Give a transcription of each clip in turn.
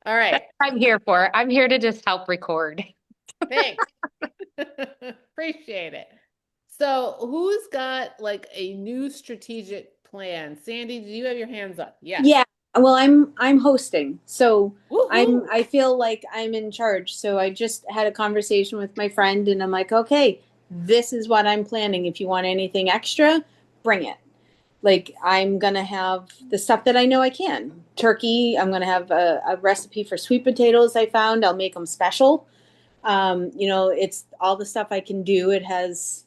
All right. I'm here for. I'm here to just help record. Thanks. Appreciate it. So, who's got like a new strategic plan? Sandy, do you have your hands up? Yes. Yeah, well, I'm hosting, so Woohoo. I feel like I'm in charge. So I just had a conversation with my friend, and I'm like, okay, this is what I'm planning. If you want anything extra, bring it. Like I'm gonna have the stuff that I know I can. Turkey. I'm gonna have a recipe for sweet potatoes I found. I'll make them special. It's all the stuff I can do. It has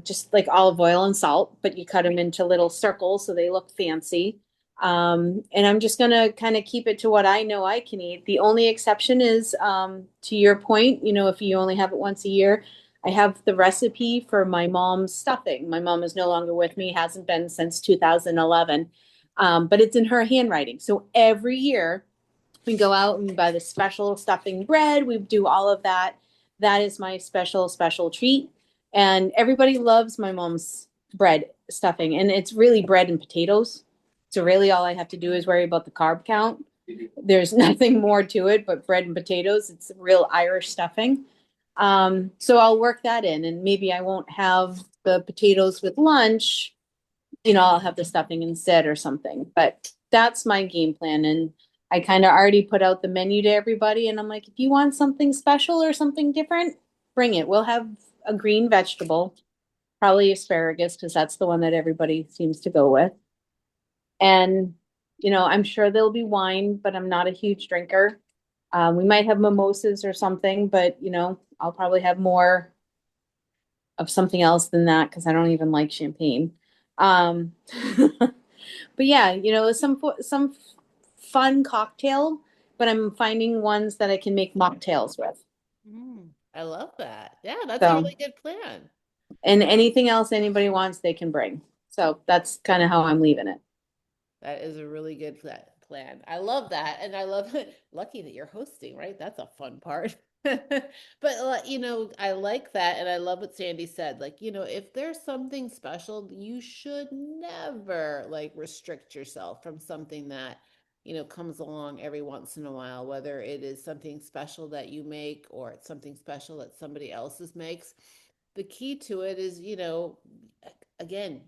just like olive oil and salt, but you cut them into little circles so they look fancy. And I'm just gonna kind of keep it to what I know I can eat. The only exception is, to your point, if you only have it once a year, I have the recipe for my mom's stuffing. My mom is no longer with me, hasn't been since 2011, but it's in her handwriting. So every year we go out and buy the special stuffing bread. We do all of that. That is my special treat. And everybody loves my mom's bread stuffing. And it's really bread and potatoes. So really all I have to do is worry about the carb count. There's nothing more to it but bread and potatoes. It's real Irish stuffing. So I'll work that in, and maybe I won't have the potatoes with lunch. I'll have the stuffing instead or something. But that's my game plan. And I kind of already put out the menu to everybody. And I'm like, if you want something special or something different, bring it. We'll have a green vegetable, probably asparagus, because that's the one that everybody seems to go with. And, I'm sure there'll be wine, but I'm not a huge drinker. We might have mimosas or something, but, I'll probably have more of something else than that because I don't even like champagne. Um, but yeah, some fun cocktail, but I'm finding ones that I can make mocktails with. I love that. Yeah, that's a So, really good plan. and anything else anybody wants, they can bring. So that's kind of how I'm leaving it. That is a really good plan. I love that. And I love lucky that you're hosting, right? That's a fun part. But I like that and I love what Sandy said. Like, if there's something special, you should never like restrict yourself from something that, comes along every once in a while, whether it is something special that you make or it's something special that somebody else's makes. The key to it is, again,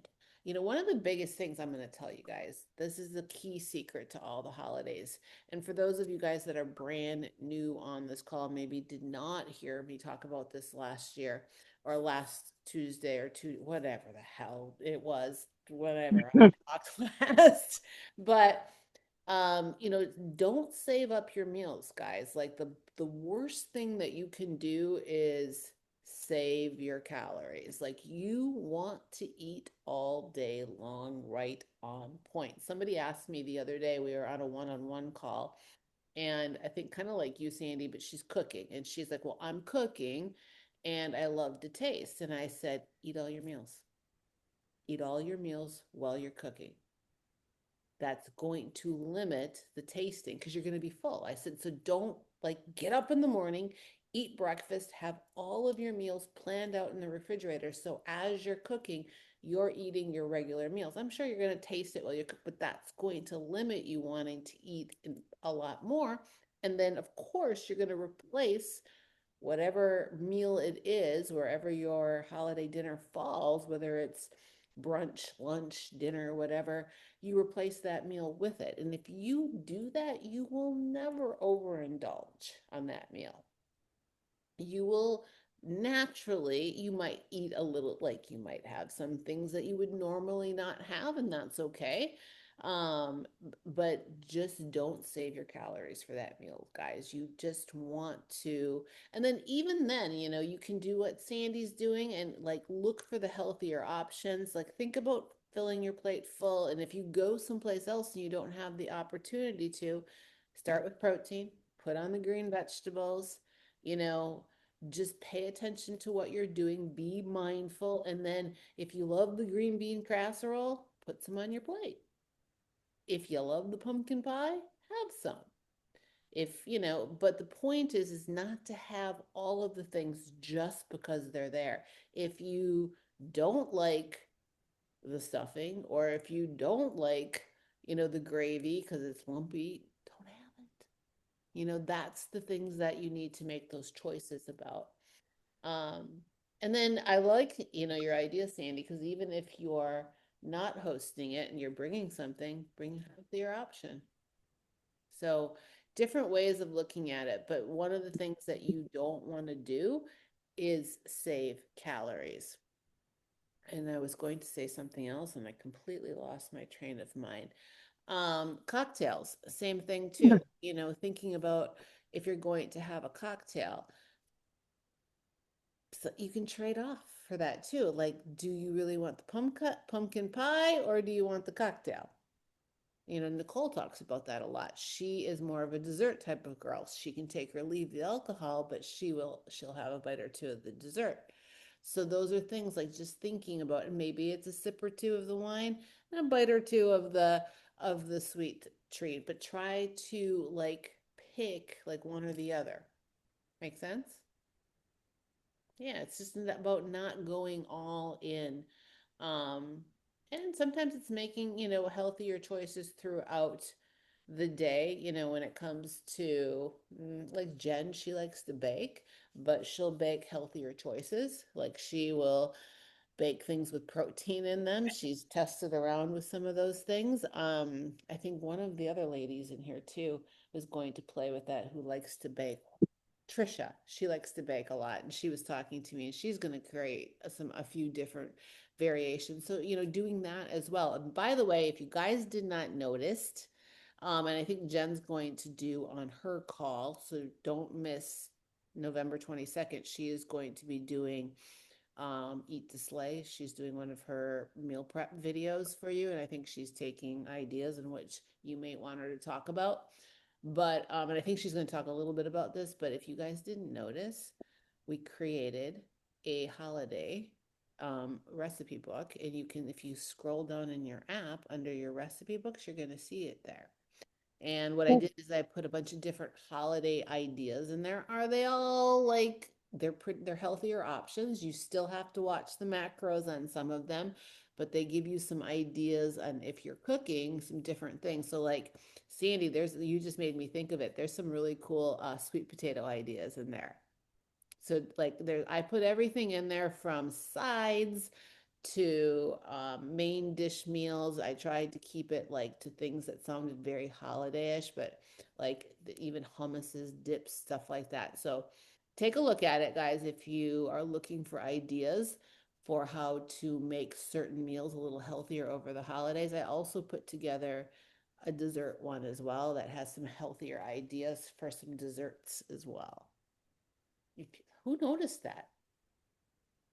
one of the biggest things I'm going to tell you guys, this is the key secret to all the holidays. And for those of you guys that are brand new on this call, maybe did not hear me talk about this last year or last Tuesday or whatever the hell it was, whatever I talked last. But don't save up your meals, guys. Like the worst thing that you can do is save your calories. Like you want to eat all day long, right on point. Somebody asked me the other day, we were on a one-on-one call, and I think kind of like you, Sandy, but she's cooking. And she's like, well, I'm cooking and I love to taste. And I said, eat all your meals. Eat all your meals while you're cooking. That's going to limit the tasting because you're going to be full. I said, so don't like get up in the morning, eat breakfast, have all of your meals planned out in the refrigerator. So as you're cooking, you're eating your regular meals. I'm sure you're going to taste it while you cook, but that's going to limit you wanting to eat a lot more. And then, of course, you're going to replace whatever meal it is, wherever your holiday dinner falls, whether it's brunch, lunch, dinner, whatever, you replace that meal with it. And if you do that, you will never overindulge on that meal. You will naturally, you might eat a little, like you might have some things that you would normally not have, and that's okay. But just don't save your calories for that meal, guys. You just want to, and then even then, you can do what Sandy's doing and like look for the healthier options. Like think about filling your plate full. And if you go someplace else and you don't have the opportunity to, start with protein, put on the green vegetables, you know, just pay attention to what you're doing, be mindful, and then if you love the green bean casserole, put some on your plate. If you love the pumpkin pie, have some. If, but the point is not to have all of the things just because they're there. If you don't like the stuffing, or if you don't like, the gravy because it's lumpy, don't have it. That's the things that you need to make those choices about. Um, and then I like, your idea, Sandy, because even if you're not hosting it and you're bringing something, bring a healthier option. So different ways of looking at it. But one of the things that you don't want to do is save calories. And I was going to say something else and I completely lost my train of mind. Cocktails, same thing too. Thinking about if you're going to have a cocktail, so you can trade off for that too. Like, do you really want the pumpkin pie or do you want the cocktail? Nicole talks about that a lot. She is more of a dessert type of girl. She can take or leave the alcohol, but she'll have a bite or two of the dessert. So those are things like just thinking about, and maybe it's a sip or two of the wine and a bite or two of the sweet treat, but try to like pick like one or the other. Make sense? Yeah, it's just about not going all in. Um, and sometimes it's making, healthier choices throughout the day, when it comes to like Jen, she likes to bake, but she'll bake healthier choices. Like she will bake things with protein in them. She's tested around with some of those things. I think one of the other ladies in here too is going to play with that who likes to bake. Trisha, she likes to bake a lot, and she was talking to me, and she's going to create a few different variations. So, doing that as well. And by the way, if you guys did not notice, and I think Jen's going to do on her call, so don't miss November 22nd. She is going to be doing Eat to Slay. She's doing one of her meal prep videos for you, and I think she's taking ideas in which you may want her to talk about. But and I think she's going to talk a little bit about this, but if you guys didn't notice, we created a holiday recipe book, and you can, if you scroll down in your app under your recipe books, you're going to see it there. And what I did is I put a bunch of different holiday ideas in there. Are they all like they're healthier options? You still have to watch the macros on some of them, but they give you some ideas on if you're cooking some different things. So like Sandy, you just made me think of it. There's some really cool sweet potato ideas in there. So like I put everything in there from sides to main dish meals. I tried to keep it like to things that sounded very holiday-ish, but like even hummuses, dips, stuff like that. So take a look at it, guys, if you are looking for ideas for how to make certain meals a little healthier over the holidays. I also put together a dessert one as well that has some healthier ideas for some desserts as well. Who noticed that?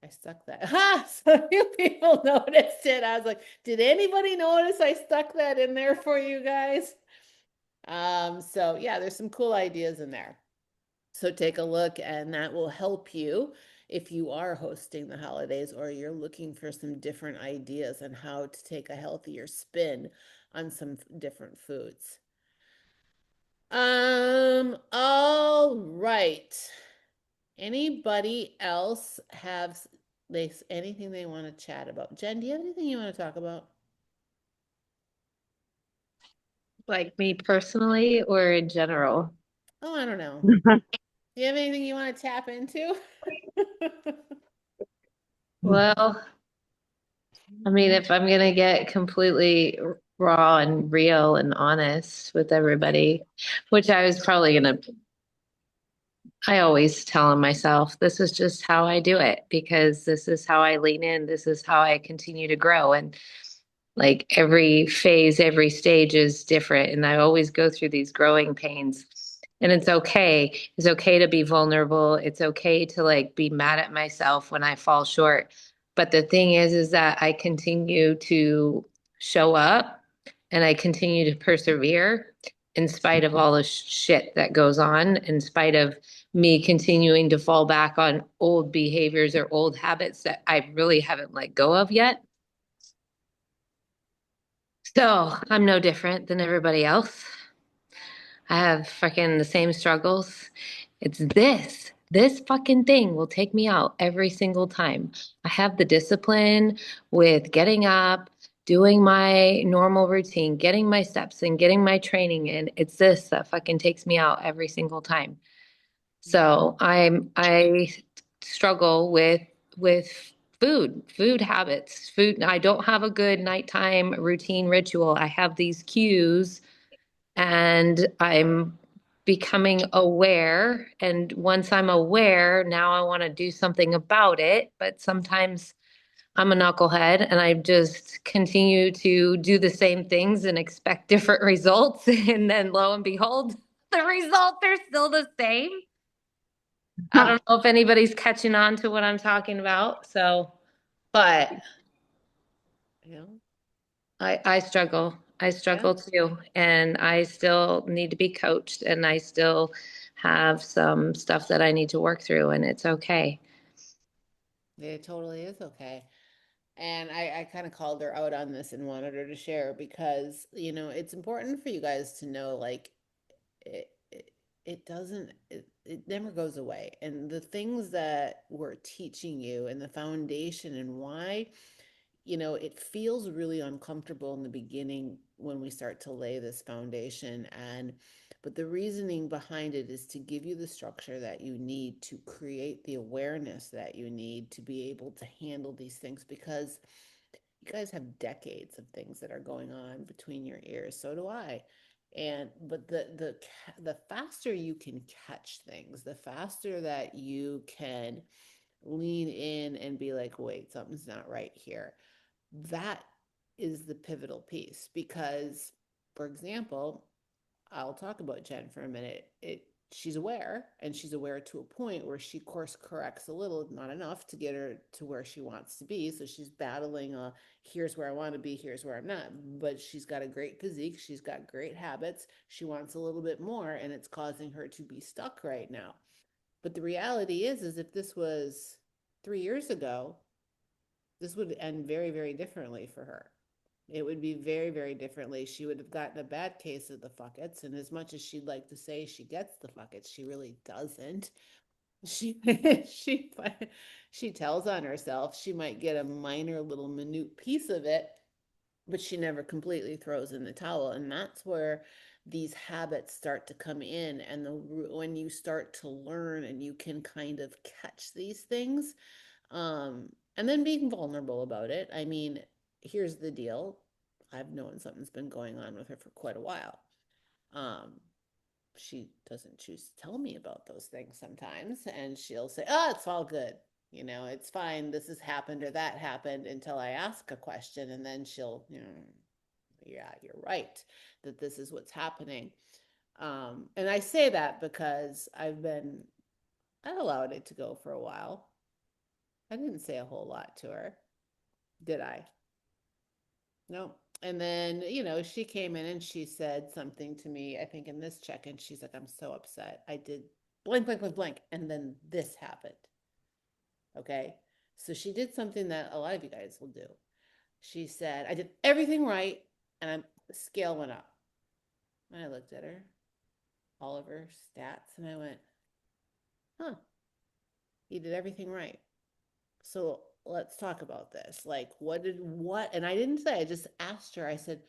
I stuck that. Ha! So few people noticed it. I was like, did anybody notice I stuck that in there for you guys? So yeah, there's some cool ideas in there. So take a look, and that will help you if you are hosting the holidays or you're looking for some different ideas on how to take a healthier spin on some different foods. All right. Anybody else have anything they want to chat about? Jen, do you have anything you want to talk about? Like me personally or in general? Oh, I don't know. Do you have anything you want to tap into? Well, I mean, if I'm gonna get completely raw and real and honest with everybody, which I was probably gonna, I always tell myself, this is just how I do it because this is how I lean in. This is how I continue to grow. And like every phase, every stage is different. And I always go through these growing pains. And it's okay. It's okay to be vulnerable. It's okay to like be mad at myself when I fall short. But the thing is that I continue to show up and I continue to persevere in spite of all the shit that goes on, in spite of me continuing to fall back on old behaviors or old habits that I really haven't let go of yet. So I'm no different than everybody else. I have freaking the same struggles. It's this fucking thing will take me out every single time. I have the discipline with getting up, doing my normal routine, getting my steps in, getting my training in. It's this that fucking takes me out every single time. So I struggle with food habits, food. I don't have a good nighttime routine ritual. I have these cues and I'm becoming aware. And once I'm aware, now I want to do something about it. But sometimes I'm a knucklehead and I just continue to do the same things and expect different results. And then lo and behold, the results are still the same. I don't know if anybody's catching on to what I'm talking about. So, but You know? I struggle. I struggle too. And I still need to be coached and I still have some stuff that I need to work through and it's okay. It totally is okay. And I kind of called her out on this and wanted her to share because, it's important for you guys to know, like, it doesn't, it never goes away. And the things that we're teaching you and the foundation and why, it feels really uncomfortable in the beginning when we start to lay this foundation. But the reasoning behind it is to give you the structure that you need to create the awareness that you need to be able to handle these things, because you guys have decades of things that are going on between your ears. So do I. But the faster you can catch things, the faster that you can lean in and be like, wait, something's not right here. That is the pivotal piece because, for example, I'll talk about Jen for a minute. She's aware, and she's aware to a point where she course corrects a little, not enough to get her to where she wants to be. So she's battling here's where I want to be, here's where I'm not. But she's got a great physique, she's got great habits. She wants a little bit more, and it's causing her to be stuck right now. But the reality is if this was 3 years ago, this would end very, very differently for her. It would be very, very differently. She would have gotten a bad case of the fuckets. And as much as she'd like to say she gets the fuckets, she really doesn't. She she she tells on herself. She might get a minor little minute piece of it, but she never completely throws in the towel. And that's where these habits start to come in. And when you start to learn and you can kind of catch these things, and then being vulnerable about it. I mean, here's the deal. I've known something's been going on with her for quite a while. Um, she doesn't choose to tell me about those things sometimes, and she'll say, "Oh, it's all good. It's fine. This has happened or that happened," until I ask a question, and then she'll, yeah, you're right that this is what's happening. And I say that because I allowed it to go for a while. I didn't say a whole lot to her, did I? No. And then, she came in and she said something to me, I think in this check-in, she's like, I'm so upset. I did blank, blank, blank, blank. And then this happened. Okay. So she did something that a lot of you guys will do. She said, I did everything right. And the scale went up. And I looked at her, all of her stats, and I went, huh, you did everything right. So let's talk about this. Like, what? And I didn't say, I just asked her, I said,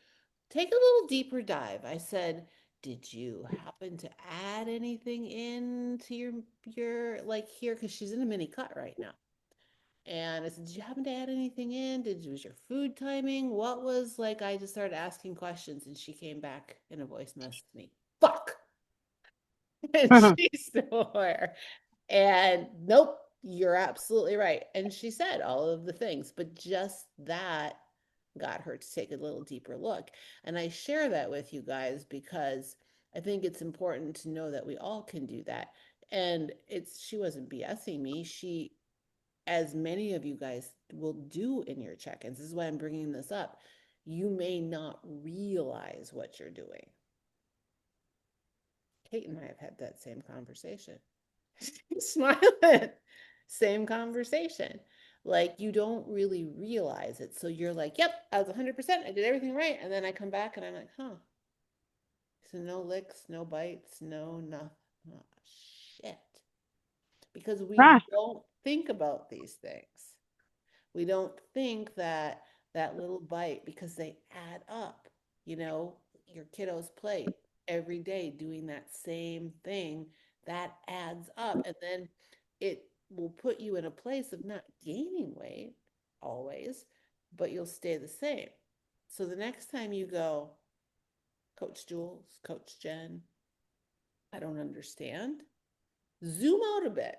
take a little deeper dive. I said, did you happen to add anything into your like here? Cause she's in a mini cut right now. And I said, did you happen to add anything in? Was your food timing? What was like, I just started asking questions and she came back in a voice message to me. Fuck. And she's still aware. And nope, you're absolutely right. And she said all of the things, but just that got her to take a little deeper look. And I share that with you guys because I think it's important to know that we all can do that. And she wasn't BSing me. As many of you guys will do in your check-ins, this is why I'm bringing this up. You may not realize what you're doing. Kate and I have had that same conversation. Smiling. Same conversation. Like you don't really realize it. So you're like, yep, I was 100%. I did everything right. And then I come back and I'm like, huh. So no licks, no bites, no nothing. Oh, shit. because we Right. don't think about these things. We don't think that that little bite, because they add up. You know, your kiddos play every day doing that same thing, that adds up. And then it will put you in a place of not gaining weight always, but you'll stay the same. So the next time you go, Coach Jules, Coach Jen, I don't understand, zoom out a bit.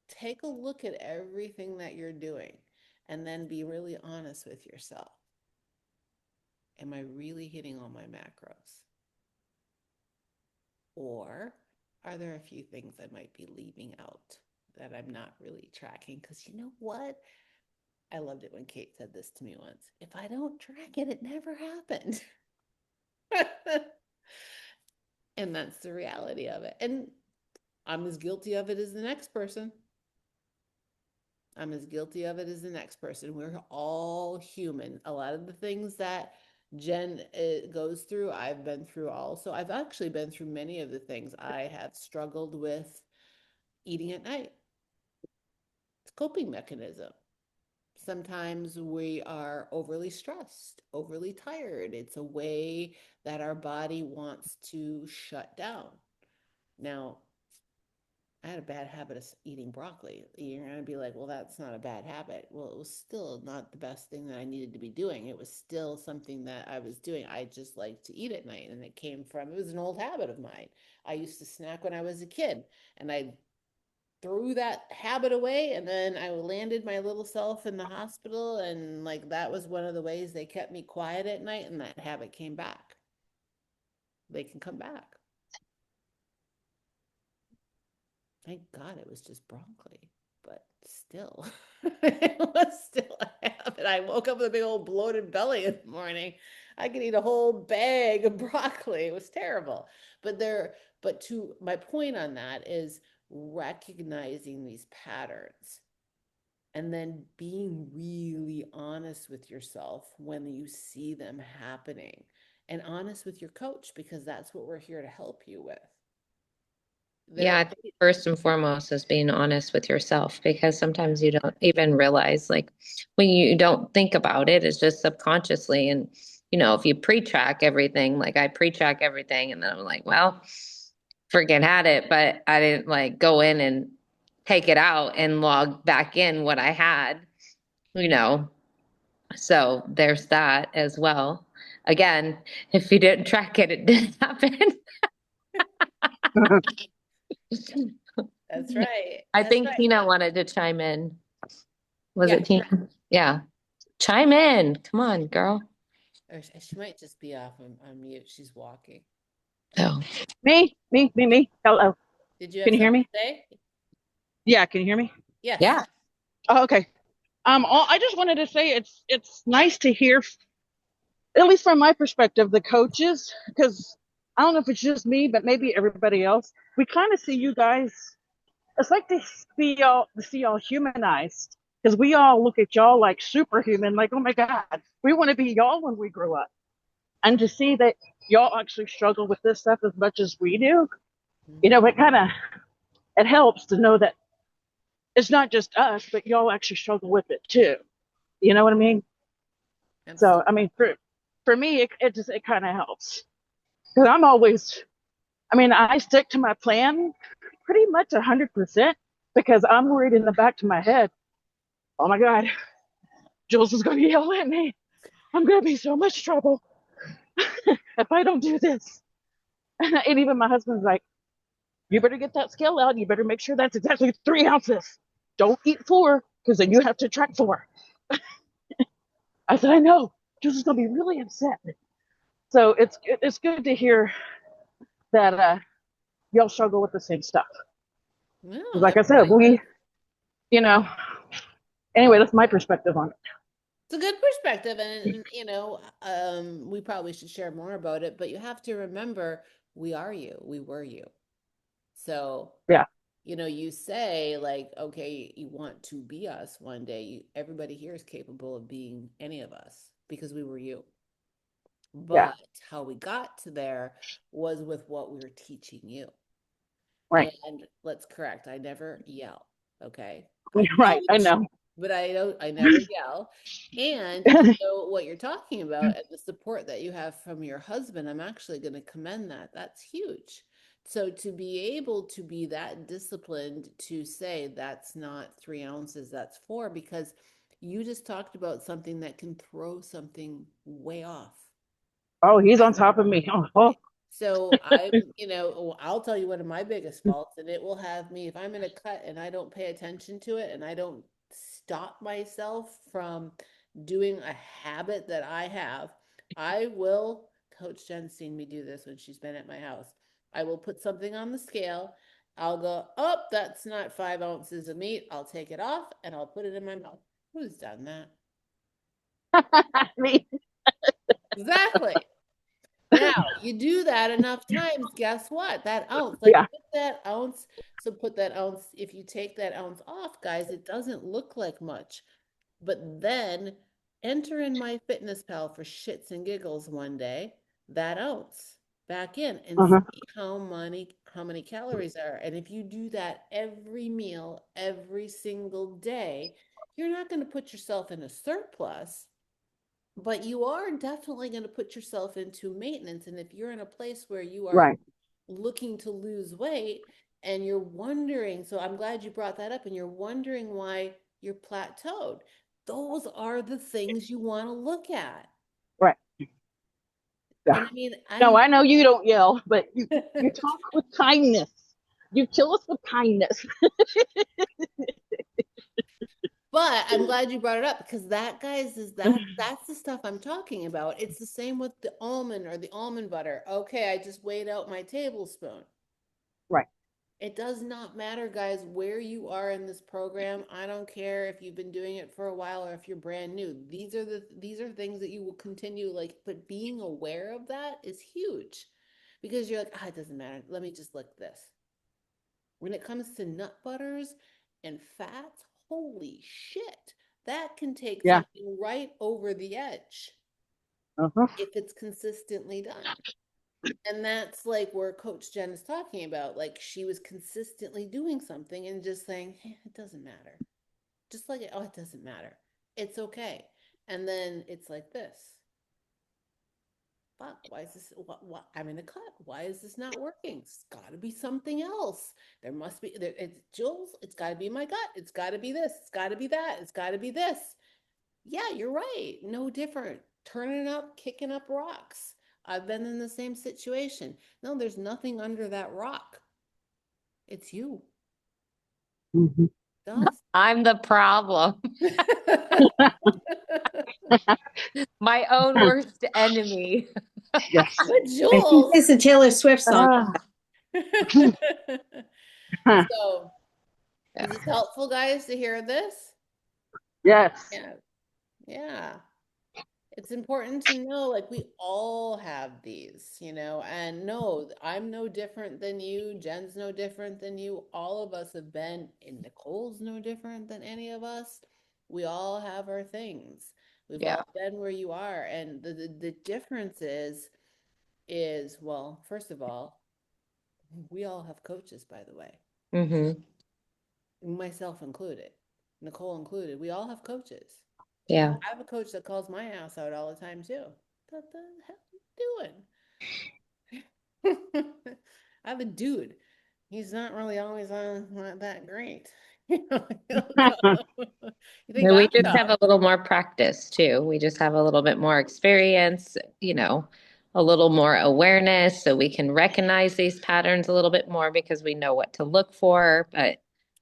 Take a look at everything that you're doing and then be really honest with yourself. Am I really hitting all my macros? Or are there a few things I might be leaving out that I'm not really tracking? Because you know what? I loved it when Kate said this to me once. If I don't track it, it never happened. And that's the reality of it. And I'm as guilty of it as the next person. I'm as guilty of it as the next person. We're all human. A lot of the things that Jen goes through, I've been through also. I've actually been through many of the things. I have struggled with eating at night. It's a coping mechanism. Sometimes we are overly stressed, overly tired. It's a way that our body wants to shut down. Now, I had a bad habit of eating broccoli. You're going to be like, well, that's not a bad habit. Well, it was still not the best thing that I needed to be doing. It was still something that I was doing. I just like to eat at night. And it was an old habit of mine. I used to snack when I was a kid, and I threw that habit away. And then I landed my little self in the hospital. And like, that was one of the ways they kept me quiet at night. And that habit came back. They can come back. Thank God it was just broccoli, but still, it was still a habit. I woke up with a big old bloated belly in the morning. I could eat a whole bag of broccoli. It was terrible. But to my point on that is recognizing these patterns and then being really honest with yourself when you see them happening, and honest with your coach, because that's what we're here to help you with. Yeah, I think first and foremost is being honest with yourself, because sometimes you don't even realize, like, when you don't think about it, it's just subconsciously. And, if you pre-track everything, like I pre-track everything, and then I'm like, well, freaking had it, but I didn't like go in and take it out and log back in what I had, you know. So there's that as well. Again, if you didn't track it, it didn't happen. That's right. I That's think right. Tina wanted to chime in. Was Yeah. it Tina? Yeah. Chime in. Come on, girl. Or she might just be off on mute. She's walking. Oh. Me. Hello. Did you have Can you hear something me? to say? Yeah, can you hear me? Yes. Yeah. Oh, okay. I just wanted to say it's nice to hear, at least from my perspective, the coaches, because I don't know if it's just me, but maybe everybody else. We kind of see you guys. It's like to see y'all humanized, because we all look at y'all like superhuman, like, oh my God, we want to be y'all when we grow up. And to see that y'all actually struggle with this stuff as much as we do, it helps to know that it's not just us, but y'all actually struggle with it too. You know what I mean? So, Absolutely. I mean, for me, it kind of helps, because I stick to my plan pretty much 100%, because I'm worried in the back of my head, oh my God, Jules is going to yell at me. I'm going to be so much trouble if I don't do this. And even my husband's like, you better get that scale out. You better make sure that's exactly 3 ounces. Don't eat 4, because then you have to track 4. I said, I know. Jules is going to be really upset. So it's good to hear that y'all struggle with the same stuff. No, Like I said, everybody does. you know, anyway, that's my perspective on it. It's a good perspective, and we probably should share more about it, but you have to remember, we are you, we were you. So, Yeah. You say like, okay, you want to be us one day. Everybody here is capable of being any of us because we were you. Yeah. But how we got to there was with what we were teaching you. Right. And let's correct, I never yell, okay? Right. I Coach, know. but I never yell. And you know what you're talking about and the support that you have from your husband, I'm actually going to commend that. That's huge. So to be able to be that disciplined to say that's not 3 ounces, that's four, because you just talked about something that can throw something way off. Oh, he's on top of me. Oh. So I'll tell you one of my biggest faults, and it will have me, if I'm in a cut and I don't pay attention to it and I don't stop myself from doing a habit that I have, I will, Coach Jen's seen me do this when she's been at my house. I will put something on the scale. I'll go, oh, that's not 5 ounces of meat. I'll take it off and I'll put it in my mouth. Who's done that? Me. Exactly. Now, you do that enough times, guess what? That ounce, like Yeah. put that ounce, so put that ounce, if you take that ounce off, guys, it doesn't look like much. But then enter in my fitness pal for shits and giggles one day, that ounce back in and Uh-huh. see how many calories are. And if you do that every meal, every single day, you're not going to put yourself in a surplus, but you are definitely going to put yourself into maintenance. And if you're in a place where you are Right. looking to lose weight and you're wondering, so I'm glad you brought that up, and you're wondering why you're plateaued, those are the things you want to look at. Right. Yeah. And I mean, No, I'm I know you don't yell, but you talk with kindness. You kill us with kindness. but I'm glad you brought it up, because that, guys, that's the stuff I'm talking about. It's the same with the almond or the almond butter. Okay, I just weighed out my tablespoon. Right. It does not matter, guys, where you are in this program. I don't care if you've been doing it for a while or if you're brand new. These are things that you will continue, like, but being aware of that is huge, because you're like, it doesn't matter. Let me just look this. When it comes to nut butters and fats, holy shit, that can take Yeah. something right over the edge Uh-huh. if it's consistently done. And that's like where Coach Jen is talking about. Like, she was consistently doing something and just saying, hey, it doesn't matter. Just like, oh, it doesn't matter. It's okay. And then it's like this. Fuck, why is this? What? I'm in a cut. Why is this not working? It's got to be something else. There must be. It's Jules. It's got to be my gut. It's got to be this. It's got to be that. It's got to be this. Yeah, you're right. No different. Turning up, kicking up rocks. I've been in the same situation. No, there's nothing under that rock. It's you. Mhm. Does. I'm the problem. My own worst enemy. Yes. But I think Jules. it's a Taylor Swift song. Ah. So, is this helpful, guys, to hear this? Yes. Yeah. Yeah. It's important to know, like, we all have these, and no, I'm no different than you. Jen's no different than you. All of us have been, and Nicole's no different than any of us. We all have our things. We've Yeah. all been where you are. And the difference is, well, first of all, we all have coaches, by the way, Mm-hmm. myself included, Nicole included. We all have coaches. Yeah. I have a coach that calls my ass out all the time too. What the hell are you doing? I have a dude. He's not really always on not that great. You think We I'm just tough? have a little more practice too. We just have a little bit more experience, a little more awareness so we can recognize these patterns a little bit more because we know what to look for. But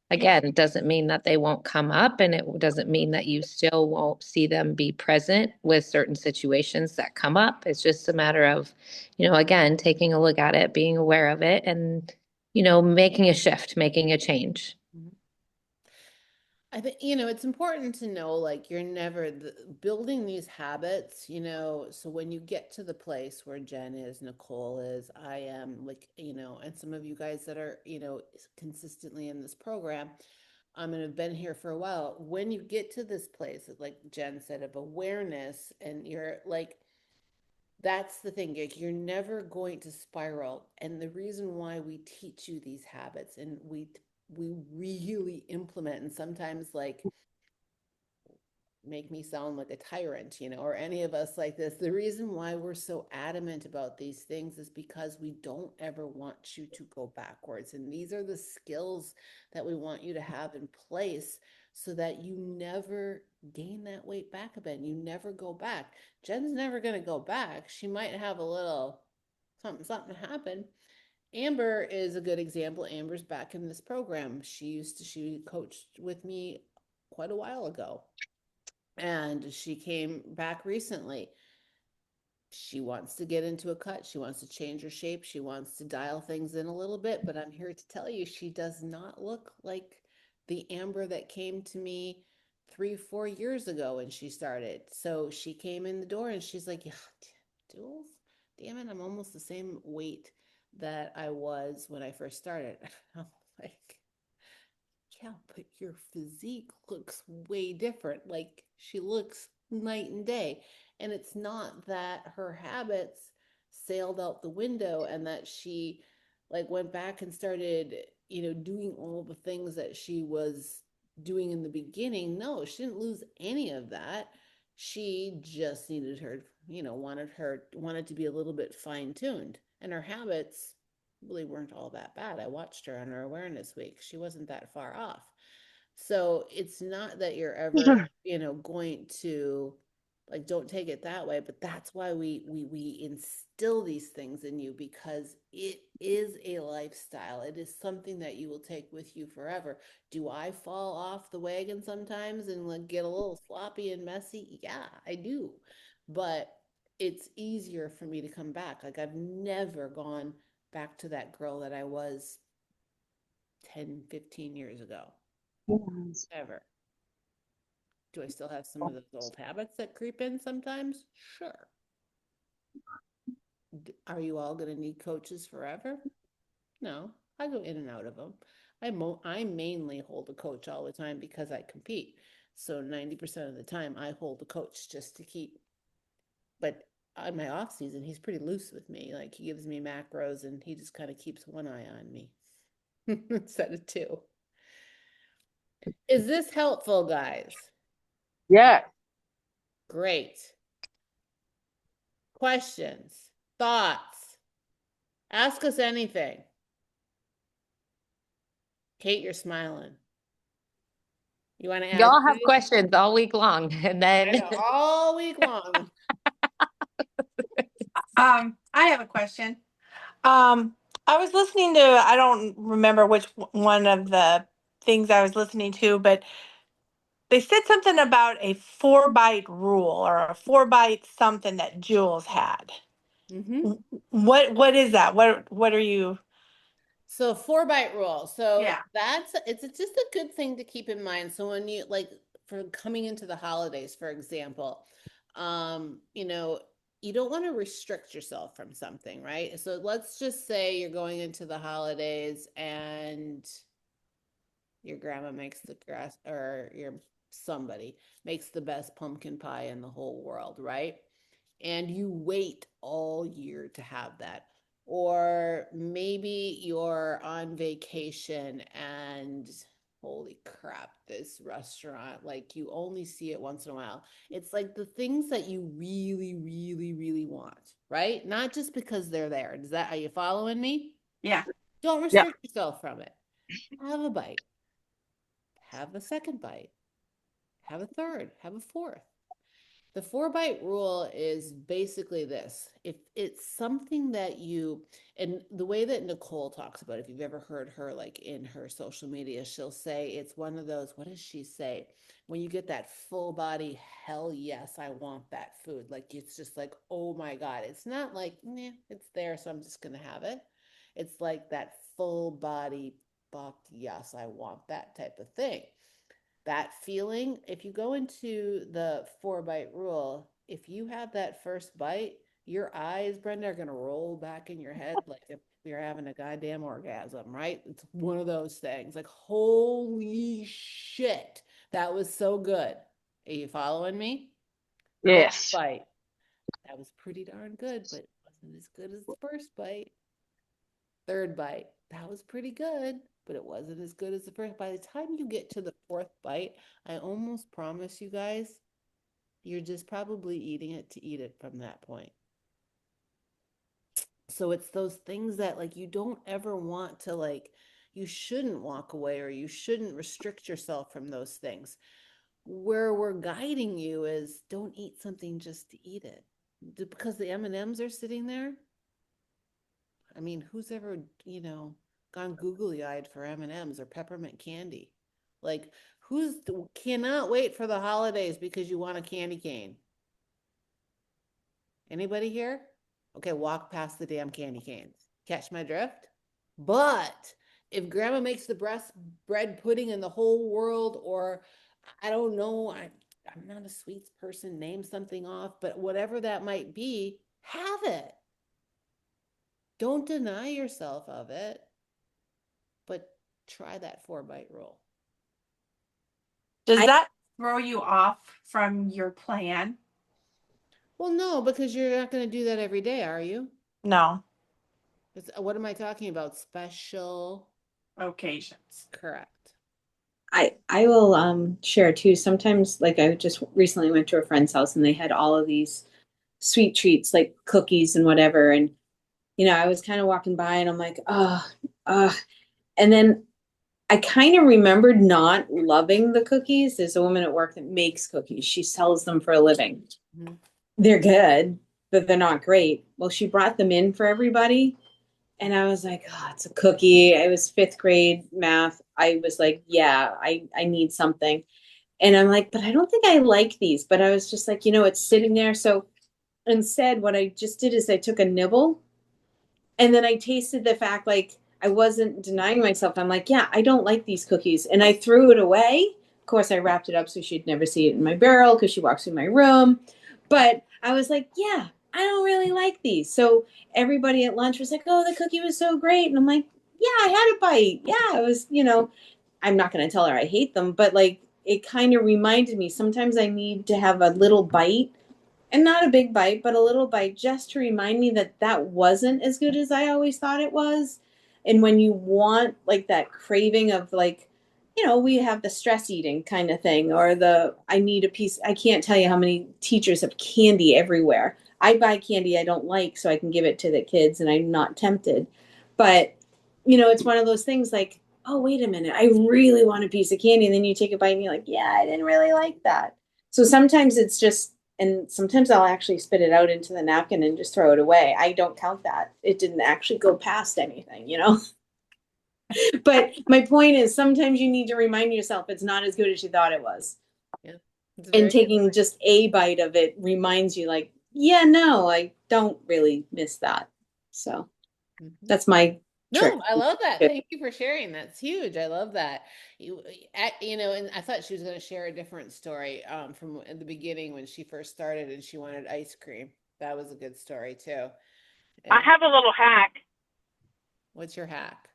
again, it doesn't mean that they won't come up, and it doesn't mean that you still won't see them be present with certain situations that come up. It's just a matter of, again, taking a look at it, being aware of it, and, making a shift, making a change. Mhm. I think, it's important to know, like, you're never building these habits, so when you get to the place where Jen is, Nicole is, I am, like, and some of you guys that are, consistently in this program, and have been here for a while, when you get to this place, like Jen said, of awareness, and you're like, that's the thing. Like, you're never going to spiral. And the reason why we teach you these habits and we really implement, and sometimes like make me sound like a tyrant, or any of us like this. The reason why we're so adamant about these things is because we don't ever want you to go backwards. And these are the skills that we want you to have in place so that you never gain that weight back again. You never go back. Jen's never going to go back. She might have a little something happen. Amber is a good example. Amber's back in this program. She coached with me quite a while ago, and she came back recently. She wants to get into a cut. She wants to change her shape. She wants to dial things in a little bit, but I'm here to tell you, she does not look like the Amber that came to me 3, 4 years ago when she started. So she came in the door and she's like, yeah, Jules, damn it, I'm almost the same weight that I was when I first started. I'm like, yeah, but your physique looks way different. Like, she looks night and day. And it's not that her habits sailed out the window and that she like went back and started, doing all the things that she was doing in the beginning. No, she didn't lose any of that. She just needed her, wanted to be a little bit fine-tuned. And her habits really weren't all that bad. I watched her on her awareness week. She wasn't that far off. So it's not that you're ever, going to like, don't take it that way, but that's why we instill these things in you, because it is a lifestyle. It is something that you will take with you forever. Do I fall off the wagon sometimes and like get a little sloppy and messy? Yeah, I do. But it's easier for me to come back. Like, I've never gone back to that girl that I was 10, 15 years ago, Yes. ever. Do I still have some of those old habits that creep in sometimes? Sure. Are you all going to need coaches forever? No, I go in and out of them. I mainly hold a coach all the time because I compete. So 90% of the time I hold a coach just to keep, but on my off season, he's pretty loose with me. Like, he gives me macros and he just kind of keeps one eye on me instead of two. Is this helpful, guys? Yes. Great. Questions, thoughts? Ask us anything. Kate, you're smiling. You want to ask? Y'all have questions all week long, and I then know, all week long. I have a question. I was listening to, I don't remember which one of the things I was listening to, but they said something about a 4-bite rule or a 4-bite something that Jules had. Mm-hmm. What is that? What are you? So 4-bite rule. So Yeah. it's just a good thing to keep in mind. So when you like, for coming into the holidays, for example, you don't want to restrict yourself from something, right? So let's just say you're going into the holidays and your grandma makes the grass, or your somebody makes the best pumpkin pie in the whole world, right? And you wait all year to have that. Or maybe you're on vacation and holy crap, this restaurant, like, you only see it once in a while. It's like the things that you really, really, really want, right? Not just because they're there. Are you following me? Yeah. Don't Yeah. restrict yourself from it. Have a bite. Have a second bite. Have a third. Have a fourth. The 4-bite rule is basically this. If it's something that and the way that Nicole talks about it, if you've ever heard her like in her social media, she'll say it's one of those, what does she say? When you get that full body, hell yes, I want that food. Like, it's just like, oh my God. It's not like, it's there, so I'm just going to have it. It's like that full body, fuck yes, I want that type of thing. That feeling, if you go into the 4-bite rule, if you have that first bite, your eyes, Brenda, are going to roll back in your head like if you're having a goddamn orgasm, right? It's one of those things like, holy shit, that was so good. Are you following me? Yes. That That was pretty darn good, but it wasn't as good as the first bite. Third bite, that was pretty good, but it wasn't as good as the first. By the time you get to the fourth bite, I almost promise you guys, you're just probably eating it to eat it from that point. So it's those things that like you don't ever want to like, you shouldn't walk away or you shouldn't restrict yourself from those things. Where we're guiding you is don't eat something just to eat it. Because the M&Ms are sitting there. I mean, who's ever, gone googly-eyed for M&Ms or peppermint candy? Like, cannot wait for the holidays because you want a candy cane? Anybody here? Okay, walk past the damn candy canes. Catch my drift? But if grandma makes the best bread pudding in the whole world, or I don't know, I'm not a sweets person, name something off, but whatever that might be, have it. Don't deny yourself of it, but try that 4-bite rule. Does that throw you off from your plan? Well, no, because you're not going to do that every day, are you? No. What am I talking about? Special Occasions. Correct. I will share too. Sometimes, like, I just recently went to a friend's house and they had all of these sweet treats like cookies and whatever. And, I was kind of walking by and I'm like, and then I kind of remembered not loving the cookies. There's a woman at work that makes cookies. She sells them for a living. Mhm. They're good, but they're not great. Well, she brought them in for everybody. And I was like, oh, it's a cookie. I was 5th grade math. I was like, yeah, I need something. And I'm like, but I don't think I like these. But I was just like, it's sitting there. So instead, what I just did is I took a nibble and then I tasted the fact, like, I wasn't denying myself. I'm like, yeah, I don't like these cookies. And I threw it away. Of course, I wrapped it up so she'd never see it in my barrel because she walks through my room. But I was like, yeah, I don't really like these. So everybody at lunch was like, oh, the cookie was so great. And I'm like, yeah, I had a bite. Yeah, it was, I'm not going to tell her I hate them, but like it kind of reminded me sometimes I need to have a little bite and not a big bite, but a little bite just to remind me that that wasn't as good as I always thought it was. And when you want like that craving of like, we have the stress eating kind of thing, or I need a piece. I can't tell you how many teachers have candy everywhere. I buy candy I don't like so I can give it to the kids and I'm not tempted. But, it's one of those things like, oh, wait a minute, I really want a piece of candy. And then you take a bite and you're like, yeah, I didn't really like that. So sometimes it's just, and sometimes I'll actually spit it out into the napkin and just throw it away. I don't count that. It didn't actually go past anything, But my point is sometimes you need to remind yourself it's not as good as you thought it was. Yeah. And taking just a bite of it reminds you like, yeah, no, I don't really miss that. So that's my trick. No, I love that. Thank you for sharing. That's huge. I love that. And I thought she was going to share a different story from in the beginning when she first started and she wanted ice cream. That was a good story too. I And have a little hack. what's your hack?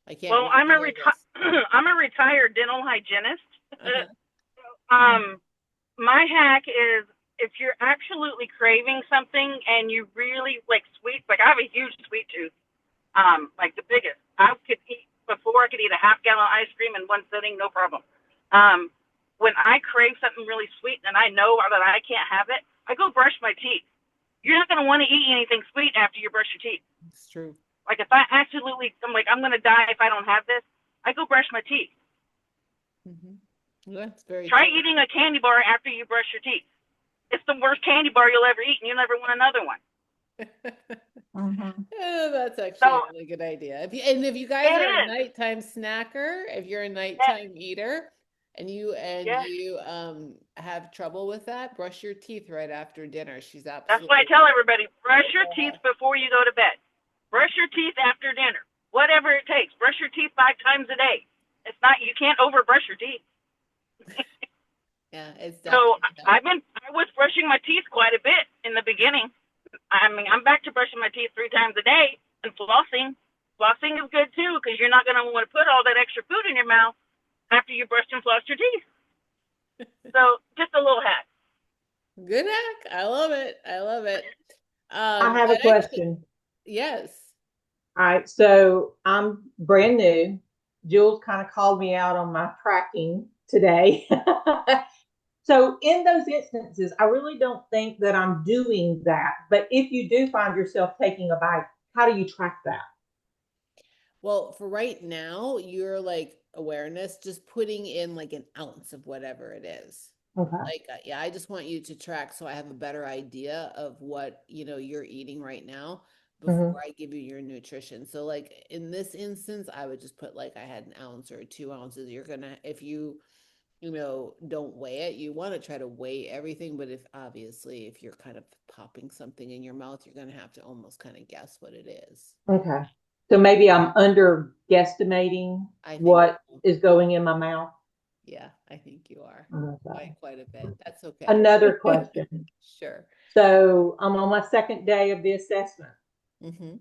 I can't. Well, wait I'm to a hear this. I'm a retired dental hygienist. Uh-huh. My hack is if you're absolutely craving something and you really like sweets, like I have a huge sweet tooth, like the biggest. I could eat a half-gallon ice cream in one sitting, no problem. When I crave something really sweet and I know that I can't have it, I go brush my teeth. You're not going to want to eat anything sweet after you brush your teeth. It's true. Like if I'm like, I'm going to die if I don't have this, I go brush my teeth. Mm-hmm. That's very Try true. eating a candy bar after you brush your teeth. It's the worst candy bar you'll ever eat, and you'll never want another one. Oh, that's actually So- a really good idea. If you guys It are a is. nighttime snacker, if you're a nighttime eater and you Yes. have trouble with that, brush your teeth right after dinner. She's That's absolutely why I tell everybody, brush your Yeah. teeth before you go to bed. Brush your teeth after dinner. Whatever it takes. Brush your teeth 5 times a day. It's not, you can't overbrush your teeth. Yeah, it's So definitely I was brushing my teeth quite a bit in the beginning. I mean, I'm back to brushing my teeth 3 times a day and flossing. Flossing is good too, because you're not going to want to put all that extra food in your mouth after you brushed and flossed your teeth. So just a little hack. Good hack. I love it. I love it. I have a and actually, question. yes. All right, so I'm brand new. Jules kind of called me out on my tracking today. So in those instances, I really don't think that I'm doing that. But if you do find yourself taking a bite, how do you track that? Well, for right now, you're like awareness, just putting in like an ounce of whatever it is. Okay. Like, yeah, I just want you to track so I have a better idea of what, you're eating right now Mhm. before I give you your nutrition. So like in this instance, I would just put like I had an ounce or 2 ounces. You're gonna, if don't weigh it, you want to try to weigh everything, but if you're kind of popping something in your mouth, you're gonna have to almost kind of guess what it is. Okay. So maybe I'm under guesstimating I think what is going in my mouth. Yeah, I think you are Okay. quite a bit. That's okay. Another question. Sure. So I'm on my second day of the assessment. Hmm.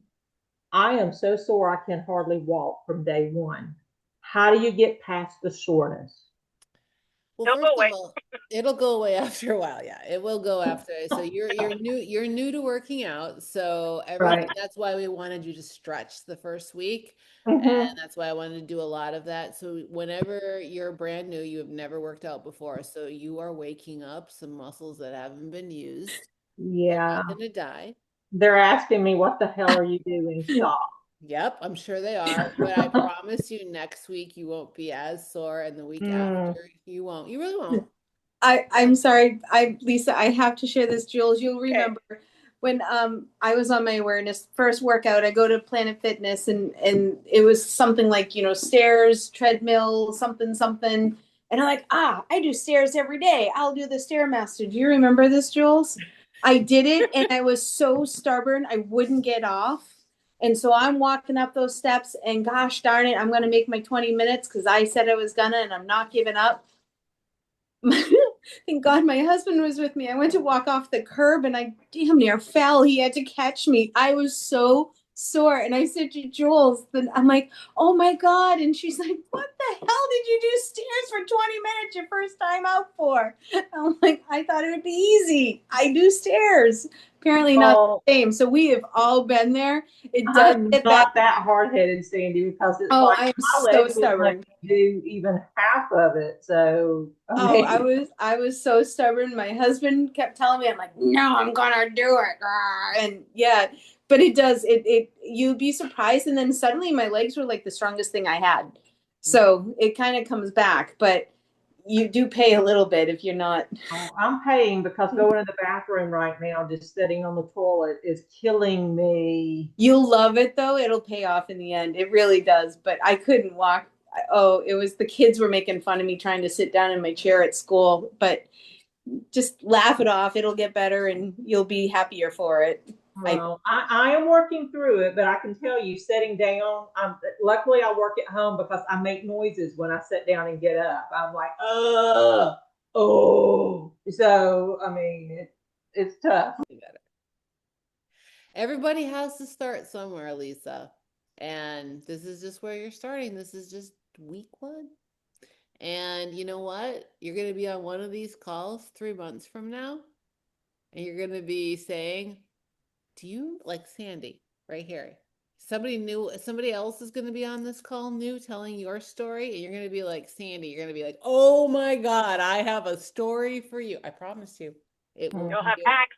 I am so sore I can hardly walk from day one. How do you get past the soreness? Well, Don't go first of away. all, it'll go away after a while. Yeah, it will go after. So you're new to working out. So everything, Right. that's why we wanted you to stretch the first week. Mm-hmm. And that's why I wanted to do a lot of that. So whenever you're brand new, you have never worked out before. So you are waking up some muscles that haven't been used. They're Yeah. not gonna die. They're asking me, what the hell are you doing? Stop. Yep, I'm sure they are. But I promise you next week you won't be as sore, and the week Mm, after you won't. You really won't. I'm sorry, Lisa, I have to share this, Jules. You'll Okay. remember when I was on my awareness first workout, I go to Planet Fitness and it was something like, stairs, treadmill, something, something. And I'm like, I do stairs every day. I'll do the Stairmaster. Do you remember this, Jules? I did it and I was so stubborn, I wouldn't get off. And so I'm walking up those steps and gosh darn it, I'm going to make my 20 minutes because I said I was gonna and I'm not giving up. Thank God my husband was with me. I went to walk off the curb and I damn near fell. He had to catch me. I was so sore. And I said to Jules, then I'm like, oh my God. And she's like, what the hell did you do stairs for 20 minutes your first time out for? I'm like, I thought it would be easy. I do stairs. Apparently not well, the same. So we have all been there. It does I'm get not that. that hard headed, Sandy, because it's Oh, like I'm my so legs wouldn't let stubborn. me do even half of it. So Oh, I was so stubborn. My husband kept telling me, I'm like, no, I'm gonna do it. And yeah, but it does, you'd be surprised. And then suddenly my legs were like the strongest thing I had. So it kind of comes back, but you do pay a little bit if you're not. I'm paying because going to the bathroom right now, just sitting on the toilet, is killing me. You'll love it though. It'll pay off in the end. It really does. But I couldn't walk. Oh, it was the kids were making fun of me trying to sit down in my chair at school, but just laugh it off. It'll get better and you'll be happier for it. Well, I am working through it, but I can tell you, sitting down, luckily I work at home because I make noises when I sit down and get up. I'm like, oh. So, I mean, it's tough. Everybody has to start somewhere, Lisa. And this is just where you're starting. This is just week one. And you know what? You're going to be on one of these calls 3 months from now, and you're going to be saying, do you like Sandy right here? Somebody else is going to be on this call new telling your story, and you're going to be like, Sandy, you're going to be like, oh my God, I have a story for you. I promise you. It will You'll be have good. hacks.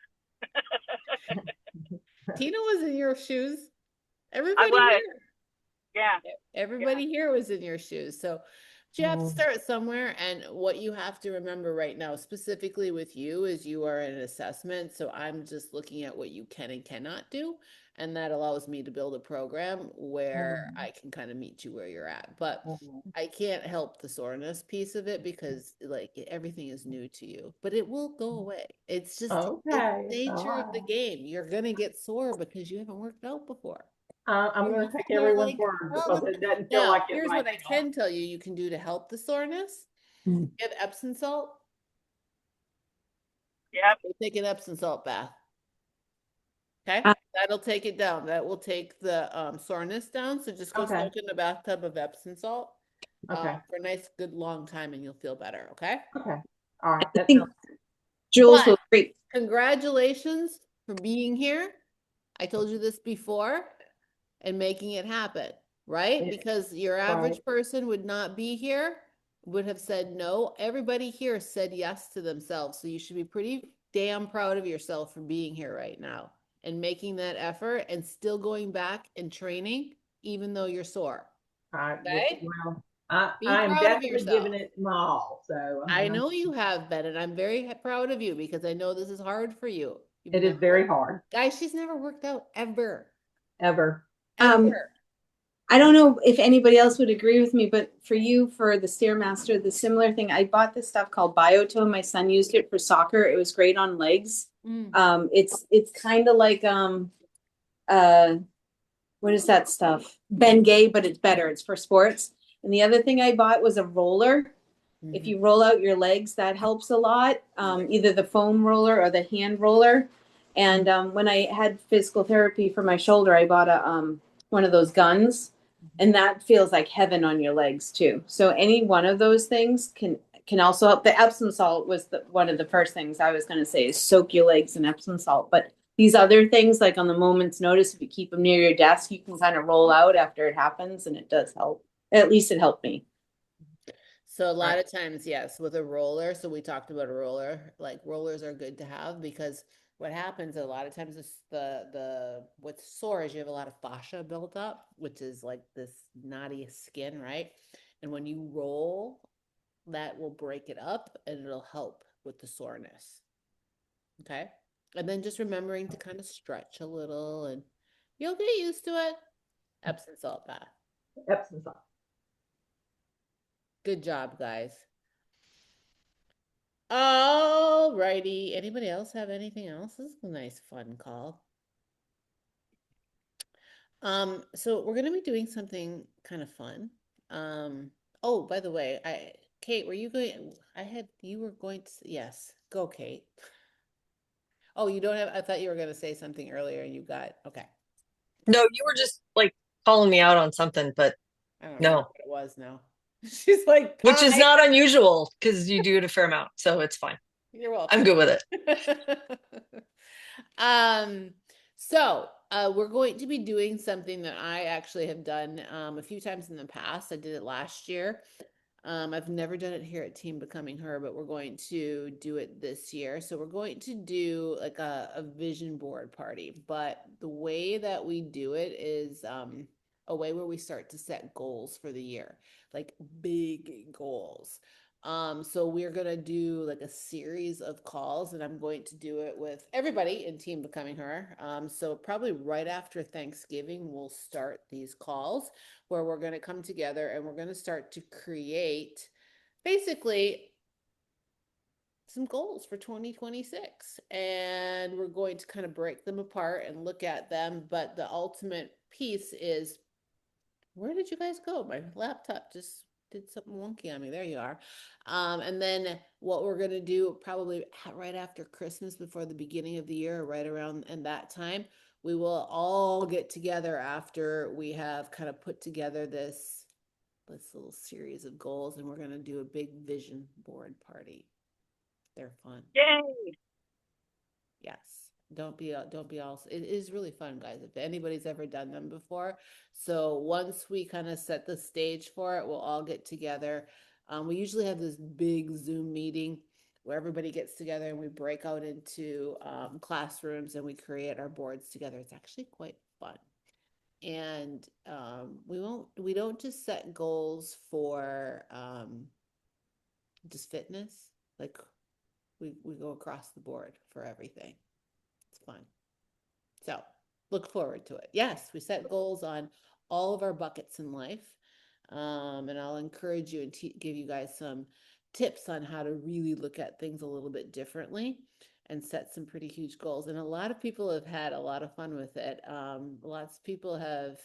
Tina was in your shoes. I Everybody was. here. Yeah. Everybody here was in your shoes. So you have to start somewhere. And what you have to remember right now, specifically with you, is you are in an assessment. So I'm just looking at what you can and cannot do. And that allows me to build a program where I can kind of meet you where you're at. But I can't help the soreness piece of it because like everything is new to you, but it will go away. It's just Okay. it's nature of the game. You're gonna get sore because you haven't worked out before. I'm You going have to take feel everyone's like, word oh, because it doesn't feel now like it here's right what I now. can tell you you can do to help the soreness. Mm. You have Epsom salt. Yep. Go take an Epsom salt bath. Okay, Ah. that'll take it down. That will take the soreness down. So just go Okay. soak in a bathtub of Epsom salt Okay. for a nice, good long time, and you'll feel better. Okay. Okay. All right. I That think sounds Jules But will agree. congratulations for being here. I told you this before, and making it happen, right? Yeah. Because your average person would not be here, would have said no. Everybody here said yes to themselves. So you should be pretty damn proud of yourself for being here right now and making that effort and still going back and training, even though you're sore. Okay? Well, Be I am proud of definitely giving yourself. it my all. So I know you have been, and I'm very proud of you because I know this is hard for you. You've it is never, very hard, guys, she's never worked out ever, ever. ever. I don't know if anybody else would agree with me, but for you, for the Stairmaster, the similar thing, I bought this stuff called Biotone. My son used it for soccer. It was great on legs. Mm. It's kind of like uh what is that stuff? Bengay, but it's better. It's for sports. And the other thing I bought was a roller. If you roll out your legs, that helps a lot. Either the foam roller or the hand roller. And when I had physical therapy for my shoulder, I bought a one of those guns, and that feels like heaven on your legs too. So any one of those things can also help. The Epsom salt was one of the first things I was going to say is soak your legs in Epsom salt. But these other things, like on the moment's notice, if you keep them near your desk, you can kind of roll out after it happens, and it does help. At least it helped me. So a lot of times, yes, with a roller. So we talked about a roller. Like rollers are good to have because what happens a lot of times is the what's sore is you have a lot of fascia built up, which is like this knotty skin, right? And when you roll, that will break it up and it'll help with the soreness. Okay. And then just remembering to kind of stretch a little and you'll get used to it. Epsom salt bath. Epsom salt. Good job, guys. All righty. Anybody else have anything else? This is a nice fun call. So we're gonna be doing something kind of fun. Oh, by the way, Kate, were you going? You were going to, yes, go, Kate. Oh, you don't have, I thought you were gonna say something earlier and you got, okay. No, you were just like calling me out on something, but I don't remember no, what it was now. She's like, which is hi. not unusual because you do it a fair amount, so it's fine. You're welcome. I'm good with it. Um, we're going to be doing something that I actually have done a few times in the past. I did it last year. I've never done it here at Team Becoming Her, but we're going to do it this year. So we're going to do like a vision board party, but the way that we do it is a way where we start to set goals for the year, like big goals. So we're gonna do like a series of calls, and I'm going to do it with everybody in Team Becoming Her. So probably right after Thanksgiving, we'll start these calls where we're gonna come together and we're gonna start to create basically some goals for 2026. And we're going to kind of break them apart and look at them. But the ultimate piece is, where did you guys go? My laptop just did something wonky on me. There you are. And then what we're going to do probably right after Christmas, before the beginning of the year, right around and that time, we will all get together after we have kind of put together this little series of goals, and we're going to do a big vision board party. They're fun. Yay! Yes. Don't be all, it is really fun, guys, if anybody's ever done them before. So once we kind of set the stage for it, we'll all get together. We usually have this big Zoom meeting where everybody gets together and we break out into classrooms and we create our boards together. It's actually quite fun. And we don't just set goals for just fitness. Like we go across the board for everything. It's fun. So look forward to it. Yes, we set goals on all of our buckets in life. And I'll encourage you and give you guys some tips on how to really look at things a little bit differently and set some pretty huge goals. And a lot of people have had a lot of fun with it. Lots of people have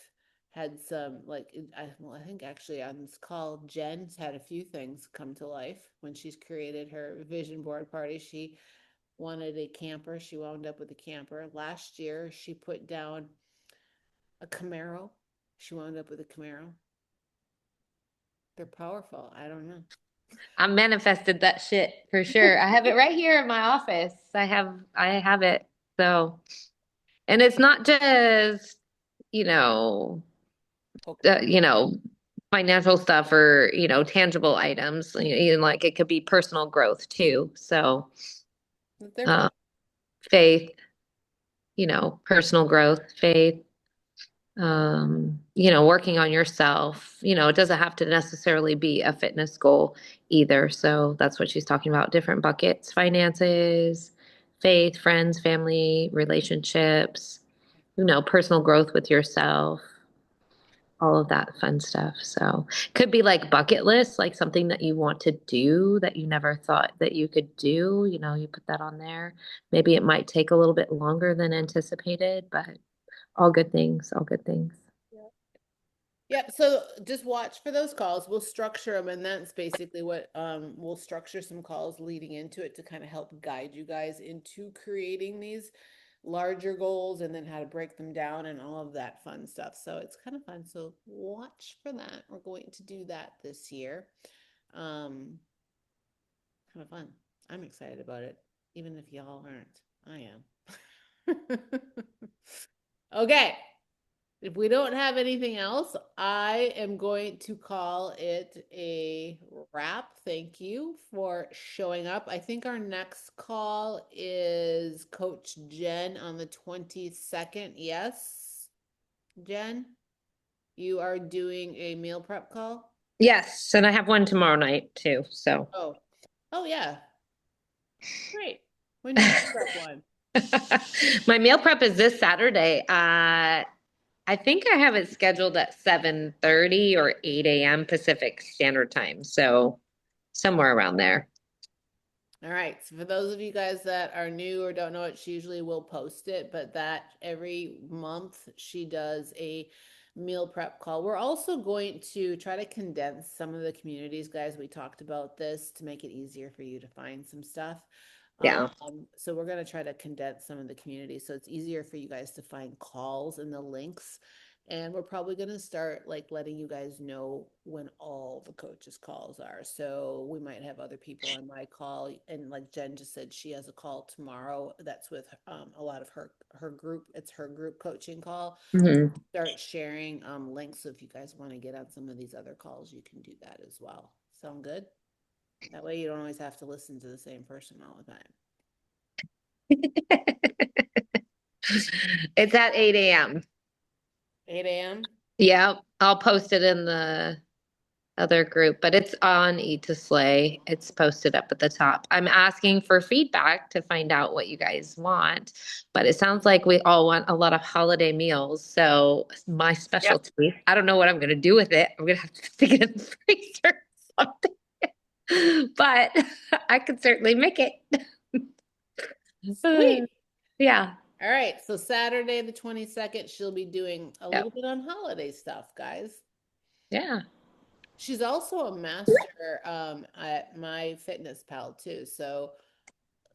had some, like, I think actually on this call, Jen's had a few things come to life when she's created her vision board party. She wanted a camper. She wound up with a camper. Last year, she put down a Camaro. She wound up with a Camaro. They're powerful. I don't know. I manifested that shit for sure. I have it right here in my office. I have it. So, and it's not just, you know, Okay. you know, financial stuff or, tangible items. Even like it could be personal growth too. So, They're uh, fun. faith, personal growth, faith, working on yourself. It doesn't have to necessarily be a fitness goal either. So that's what she's talking about, different buckets, finances, faith, friends, family, relationships, personal growth with yourself, all of that fun stuff. So could be like bucket list, like something that you want to do that you never thought that you could do. You put that on there. Maybe it might take a little bit longer than anticipated, but all good things, all good things. Yep. So just watch for those calls. We'll structure them, and that's basically what we'll structure some calls leading into it to kind of help guide you guys into creating these larger goals and then how to break them down and all of that fun stuff. So it's kind of fun. So watch for that. We're going to do that this year. Kind of fun. I'm excited about it, even if y'all aren't. I am. Okay. If we don't have anything else, I am going to call it a wrap. Thank you for showing up. I think our next call is Coach Jen on the 22nd. Yes, Jen, you are doing a meal prep call? Yes, and I have one tomorrow night too. So Oh yeah. Great. When's your meal prep one? my meal prep is this Saturday. I think I have it scheduled at 7:30 or 8 a.m. Pacific Standard Time. So somewhere around there. All right. So for those of you guys that are new or don't know it, she usually will post it, but that every month she does a meal prep call. We're also going to try to condense some of the communities, guys. We talked about this to make it easier for you to find some stuff. Yeah. So we're going to try to condense some of the communities so it's easier for you guys to find calls and the links. And we're probably going to start like letting you guys know when all the coaches' calls are. So we might have other people on my call. And like Jen just said, she has a call tomorrow. That's with a lot of her group. It's her group coaching call. Mhm. Start sharing links. So if you guys want to get on some of these other calls, you can do that as well. Sound good? That way you don't always have to listen to the same person all the time. It's at 8 a.m. 8 a.m. Yeah, I'll post it in the other group, but it's on Eat to Slay. It's posted up at the top. I'm asking for feedback to find out what you guys want, but it sounds like we all want a lot of holiday meals. So my Yep. specialty, I don't know what I'm going to do with it. I'm going to have to stick it in the freezer or something, but I could certainly make it. Sweet. Yeah. All right. So Saturday the 22nd, she'll be doing a Yep. little bit on holiday stuff, guys. Yeah. She's also a master at My Fitness Pal too. So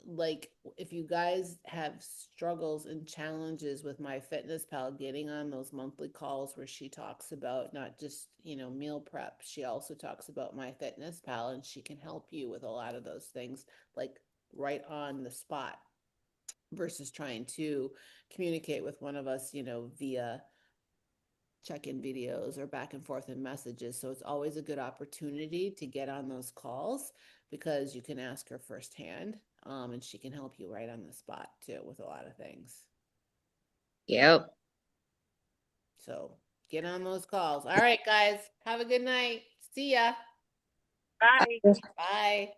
like if you guys have struggles and challenges with My Fitness Pal, getting on those monthly calls where she talks about not just meal prep, she also talks about My Fitness Pal, and she can help you with a lot of those things like right on the spot versus trying to communicate with one of us via check-in videos or back and forth in messages. So it's always a good opportunity to get on those calls because you can ask her firsthand, and she can help you right on the spot too with a lot of things. Yep. So get on those calls. All right, guys, have a good night. See ya. Bye. Bye.